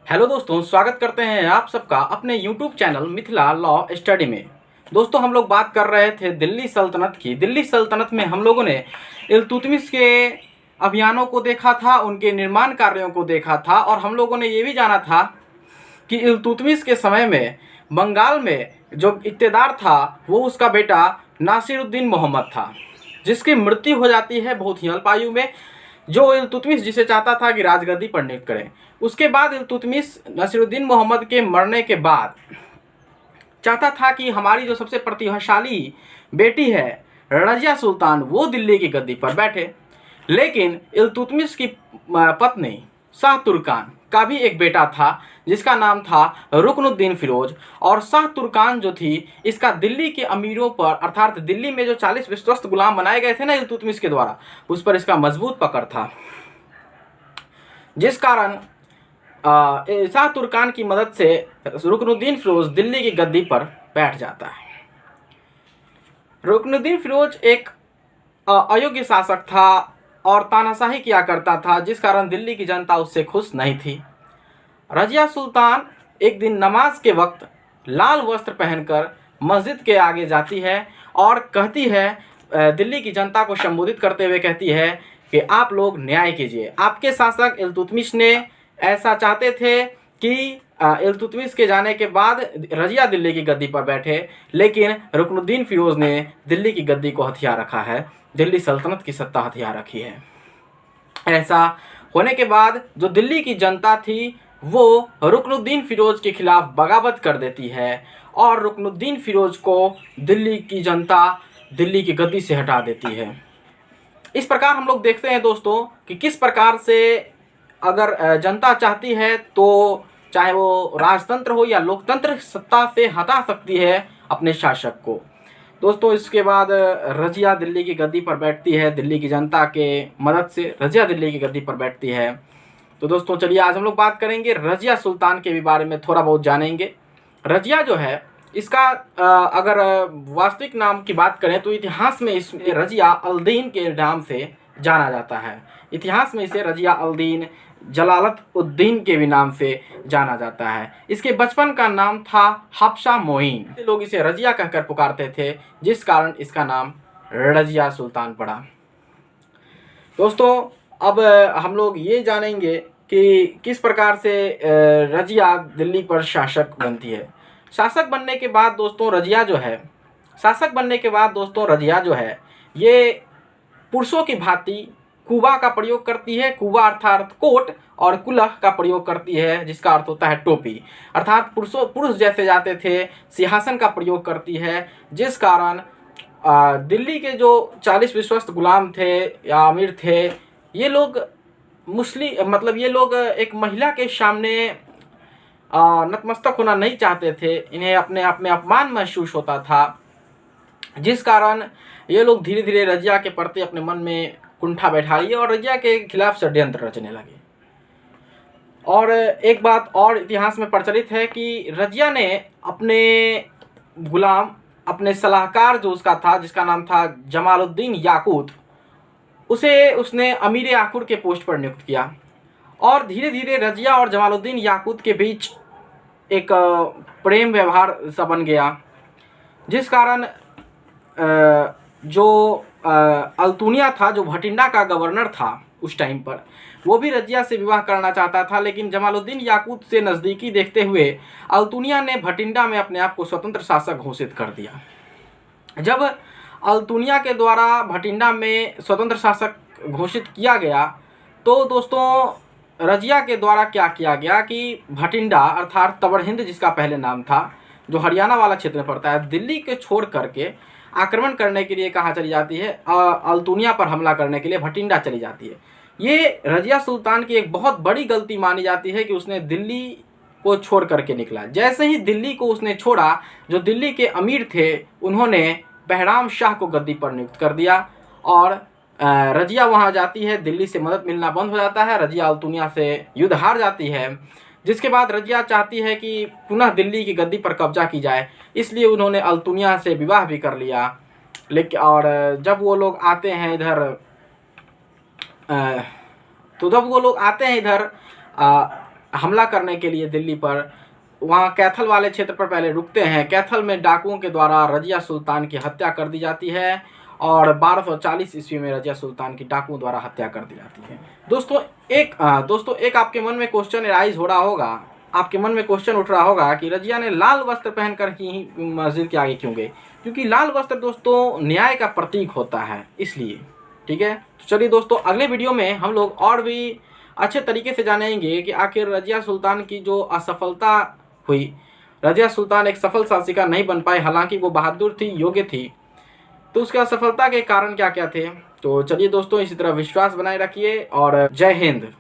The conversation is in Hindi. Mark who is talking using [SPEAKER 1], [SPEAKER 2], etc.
[SPEAKER 1] हेलो दोस्तों, स्वागत करते हैं आप सबका अपने YouTube channel Mithila law study में। दोस्तों, हम लोग बात कर रहे थे दिल्ली सल्तनत की। दिल्ली सल्तनत में हम लोगों ने इल्तुतमिश के अभियानों को देखा था, उनके निर्माण कार्यों को देखा था और हम लोगों ने ये भी जाना था कि इल्तुतमिश के समय में बंगाल में जो इक़्तिदार था वो उसका बेटा नासिरुद्दीन मोहम्मद था, जिसकी मृत्यु हो जाती है बहुत ही अल्प आयु में। जो इल्तुतमिश जिसे चाहता था कि राजगद्दी पर नियुक्त करें। उसके बाद इल्तुतमिश नासिरुद्दीन मोहम्मद के मरने के बाद चाहता था कि हमारी जो सबसे प्रतिभाशाली बेटी है रज़िया सुल्तान, वो दिल्ली की गद्दी पर बैठे। लेकिन इल्तुतमिश की पत्नी शाह तुर्कान का भी एक बेटा था जिसका नाम था रुकनुद्दीन फिरोज। और शाह तुर्कान जो थी, इसका दिल्ली के अमीरों पर, अर्थात दिल्ली में जो 40 विश्वस्त गुलाम बनाए गए थे ना इल्तुतमिश के द्वारा, उस पर इसका मजबूत पकड़ था। जिस कारण शाह तुर्कान की मदद से रुकनुद्दीन फिरोज दिल्ली की गद्दी पर बैठ जाता है। रुकनुद्दीन फिरोज एक अयोग्य शासक था और तानाशाही किया करता था, जिस कारण दिल्ली की जनता उससे खुश नहीं थी। रज़िया सुल्तान एक दिन नमाज के वक्त लाल वस्त्र पहनकर मस्जिद के आगे जाती है और कहती है, दिल्ली की जनता को संबोधित करते हुए कहती है कि आप लोग न्याय कीजिए। आपके शासक इल्तुतमिश ने ऐसा चाहते थे कि इल्तुतमिश के जाने के बाद रज़िया दिल्ली की गद्दी पर बैठे, लेकिन रुकनुद्दीन फिरोज ने दिल्ली की गद्दी को हथिया रखा है, दिल्ली सल्तनत की सत्ता हथिया रखी है। ऐसा होने के बाद जो दिल्ली की जनता थी वो रुकनुद्दीन फिरोज के खिलाफ बगावत कर देती है और रुकनुद्दीन फिरोज को दिल्ली की जनता दिल्ली की गद्दी से हटा देती है। इस प्रकार हम लोग देखते हैं दोस्तों कि किस प्रकार से अगर जनता चाहती है तो चाहे वो राजतंत्र हो या लोकतंत्र, सत्ता से हटा सकती है अपने शासक को। दोस्तों, इसके बाद रज़िया दिल्ली की गद्दी पर बैठती है, दिल्ली की जनता के मदद से रज़िया दिल्ली की गद्दी पर बैठती है। तो दोस्तों चलिए, आज हम लोग बात करेंगे रज़िया सुल्तान के भी बारे में, थोड़ा बहुत जानेंगे। रज़िया जो है, इसका अगर वास्तविक नाम की बात करें तो इतिहास में इसे रज़िया अल-दीन के नाम से जाना जाता है। इतिहास में इसे रज़िया अल-दीन, जलालत उद्दीन के भी नाम से जाना जाता है। इसके बचपन का नाम था हफ्सा मोइन। लोग इसे रज़िया कहकर पुकारते थे, जिस कारण इसका नाम रज़िया सुल्तान पड़ा। दोस्तों, अब हम लोग ये जानेंगे कि किस प्रकार से रज़िया दिल्ली पर शासक बनती है। शासक बनने के बाद दोस्तों रज़िया जो है ये पुरुषों की भांति कुबा का प्रयोग करती है। कुबा अर्थात कोट और कुलह का प्रयोग करती है, जिसका अर्थ होता है टोपी। अर्थात पुरुष जैसे जाते थे सिंहासन का प्रयोग करती है, जिस कारण दिल्ली के जो 40 विश्वस्त गुलाम थे या अमीर थे, ये लोग ये लोग एक महिला के सामने नतमस्तक होना नहीं चाहते थे। इन्हें अपने आप में अपमान महसूस होता था, जिस कारण ये लोग धीरे धीरे रज़िया के प्रति अपने मन में कुंठा बैठा लिए और रज़िया के खिलाफ षड्यंत्र रचने लगे। और एक बात और इतिहास में प्रचलित है कि रज़िया ने अपने गुलाम, अपने सलाहकार जो उसका था, जिसका नाम था जमालुद्दीन याकूत, उसे उसने अमीर आकुर के पोस्ट पर नियुक्त किया। और धीरे धीरे रज़िया और जमालुद्दीन याकूत के बीच एक प्रेम व्यवहार सा बन गया, जिस कारण जो अल्तुनिया था, जो भटिंडा का गवर्नर था उस टाइम पर, वो भी रज़िया से विवाह करना चाहता था। लेकिन जमालुद्दीन याकूत से नज़दीकी देखते हुए अल्तुनिया ने भटिंडा में अपने आप को स्वतंत्र शासक घोषित कर दिया। जब अल्तुनिया के द्वारा भटिंडा में स्वतंत्र शासक घोषित किया गया तो दोस्तों रज़िया के द्वारा क्या किया गया कि भटिंडा अर्थात तवर हिंद, जिसका पहले नाम था, जो हरियाणा वाला क्षेत्र में पड़ता है, दिल्ली के छोड़ करके आक्रमण करने के लिए कहाँ चली जाती है, अल्तुनिया पर हमला करने के लिए भटिंडा चली जाती है। ये रज़िया सुल्तान की एक बहुत बड़ी गलती मानी जाती है कि उसने दिल्ली को छोड़ करके निकला। जैसे ही दिल्ली को उसने छोड़ा, जो दिल्ली के अमीर थे उन्होंने बहराम शाह को गद्दी पर नियुक्त कर दिया और रज़िया वहाँ जाती है, दिल्ली से मदद मिलना बंद हो जाता है, रज़िया अल्तुनिया से युद्ध हार जाती है। जिसके बाद रज़िया चाहती है कि पुनः दिल्ली की गद्दी पर कब्जा की जाए, इसलिए उन्होंने अल्तुनिया से विवाह भी कर लिया। लेकिन और जब वो लोग आते हैं इधर हमला करने के लिए दिल्ली पर वहाँ कैथल वाले क्षेत्र पर पहले रुकते हैं। कैथल में डाकुओं के द्वारा रजिया सुल्तान की हत्या कर दी जाती है और 1240 ईस्वी में रजिया सुल्तान की डाकुओं द्वारा हत्या कर दी जाती है। दोस्तों एक आपके मन में क्वेश्चन राइज हो रहा होगा, आपके मन में क्वेश्चन उठ रहा होगा कि रजिया ने लाल वस्त्र पहनकर ही मस्जिद के आगे क्यों गए? क्योंकि लाल वस्त्र दोस्तों न्याय का प्रतीक होता है, इसलिए। ठीक है, तो चलिए दोस्तों, अगले वीडियो में हम लोग और भी अच्छे तरीके से जानेंगे कि आखिर रजिया सुल्तान की जो असफलता हुई, रजिया सुल्तान एक सफल शासिका नहीं बन पाई, हालांकि वो बहादुर थी, योग्य थी, तो उसकी असफलता के कारण क्या क्या थे। तो चलिए दोस्तों, इसी तरह विश्वास बनाए रखिए और जय हिंद।